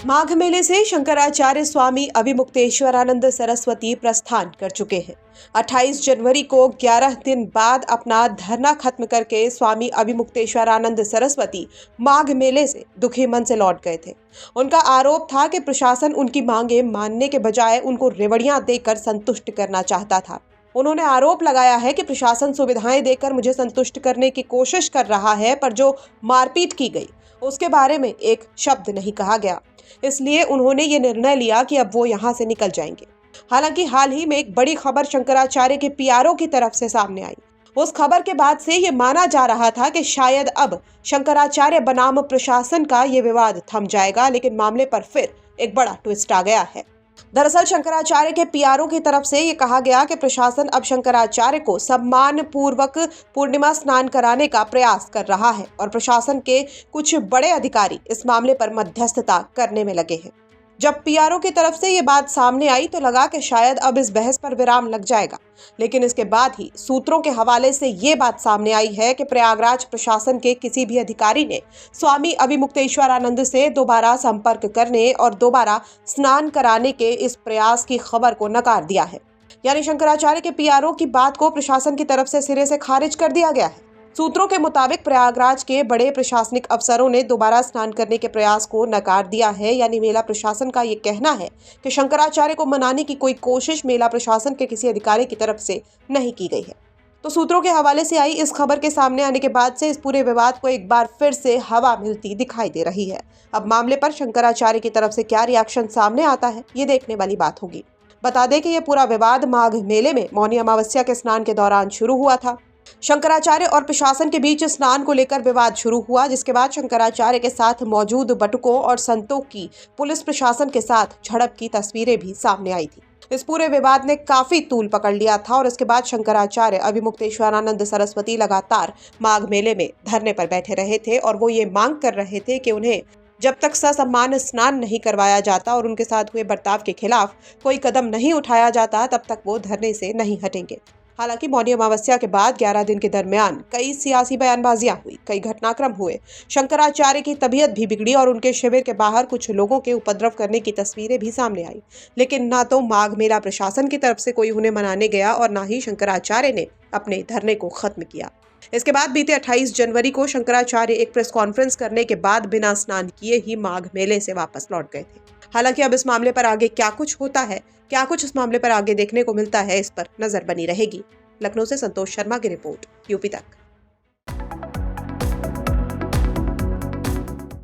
माघ मेले से शंकराचार्य स्वामी अभिमुक्तेश्वरानंद सरस्वती प्रस्थान कर चुके हैं। 28 जनवरी को 11 दिन बाद अपना धरना खत्म करके स्वामी अभिमुक्तेश्वरानंद सरस्वती माघ मेले से दुखी मन से लौट गए थे। उनका आरोप था कि प्रशासन उनकी मांगे मानने के बजाय उनको रेवड़ियां देकर संतुष्ट करना चाहता था। उन्होंने आरोप लगाया है कि प्रशासन सुविधाएं देकर मुझे संतुष्ट करने की कोशिश कर रहा है, पर जो मारपीट की गई उसके बारे में एक शब्द नहीं कहा गया। इसलिए उन्होंने ये निर्णय लिया कि अब वो यहाँ से निकल जाएंगे। हालांकि हाल ही में एक बड़ी खबर शंकराचार्य के पीआरओ की तरफ से सामने आई। उस खबर के बाद से ये माना जा रहा था कि शायद अब शंकराचार्य बनाम प्रशासन का ये विवाद थम जाएगा, लेकिन मामले पर फिर एक बड़ा ट्विस्ट आ गया है। दरअसल शंकराचार्य के पीआरओ की तरफ से ये कहा गया कि प्रशासन अब शंकराचार्य को सम्मान पूर्वक पूर्णिमा स्नान कराने का प्रयास कर रहा है और प्रशासन के कुछ बड़े अधिकारी इस मामले पर मध्यस्थता करने में लगे हैं। जब पीआरओ की तरफ से ये बात सामने आई तो लगा कि शायद अब इस बहस पर विराम लग जाएगा, लेकिन इसके बाद ही सूत्रों के हवाले से ये बात सामने आई है कि प्रयागराज प्रशासन के किसी भी अधिकारी ने स्वामी अभिमुक्तेश्वरानंद से दोबारा संपर्क करने और दोबारा स्नान कराने के इस प्रयास की खबर को नकार दिया है। यानी शंकराचार्य के पीआरओ की बात को प्रशासन की तरफ से सिरे से खारिज कर दिया गया है। सूत्रों के मुताबिक प्रयागराज के बड़े प्रशासनिक अफसरों ने दोबारा स्नान करने के प्रयास को नकार दिया है। यानी मेला प्रशासन का ये कहना है कि शंकराचार्य को मनाने की कोई कोशिश मेला प्रशासन के किसी अधिकारी की तरफ से नहीं की गई है। तो सूत्रों के हवाले से आई इस खबर के सामने आने के बाद से इस पूरे विवाद को एक बार फिर से हवा मिलती दिखाई दे रही है। अब मामले पर शंकराचार्य की तरफ से क्या रिएक्शन सामने आता है, ये देखने वाली बात होगी। बता दें कि यह पूरा विवाद माघ मेले में मौनी अमावस्या के स्नान के दौरान शुरू हुआ था। शंकराचार्य और प्रशासन के बीच स्नान को लेकर विवाद शुरू हुआ, जिसके बाद शंकराचार्य के साथ मौजूद बटुकों और संतों की पुलिस प्रशासन के साथ झड़प की तस्वीरें भी सामने आई थी। इस पूरे विवाद ने काफी तूल पकड़ लिया था और इसके बाद शंकराचार्य अभिमुक्तेश्वरानंद सरस्वती लगातार माघ मेले में धरने पर बैठे रहे थे और वो ये मांग कर रहे थे कि उन्हें जब तक ससम्मान स्नान नहीं करवाया जाता और उनके साथ हुए बर्ताव के खिलाफ कोई कदम नहीं उठाया जाता, तब तक वो धरने से नहीं हटेंगे। हालांकि मौनी अमावस्या के बाद 11 दिन के दरमियान कई सियासी बयानबाजियां हुई, कई घटनाक्रम हुए। शंकराचार्य की तबीयत भी बिगड़ी और उनके शिविर के बाहर कुछ लोगों के उपद्रव करने की तस्वीरें भी सामने आई। लेकिन ना तो माघ मेला प्रशासन की तरफ से कोई उन्हें मनाने गया और ना ही शंकराचार्य ने अपने धरने को खत्म किया। इसके बाद बीते 28 जनवरी को शंकराचार्य एक प्रेस कॉन्फ्रेंस करने के बाद बिना स्नान किए ही माघ मेले से वापस लौट गए थे। हालांकि अब इस मामले पर आगे क्या कुछ होता है, क्या कुछ इस मामले पर आगे देखने को मिलता है, इस पर नजर बनी रहेगी। लखनऊ से संतोष शर्मा की रिपोर्ट, यूपी तक।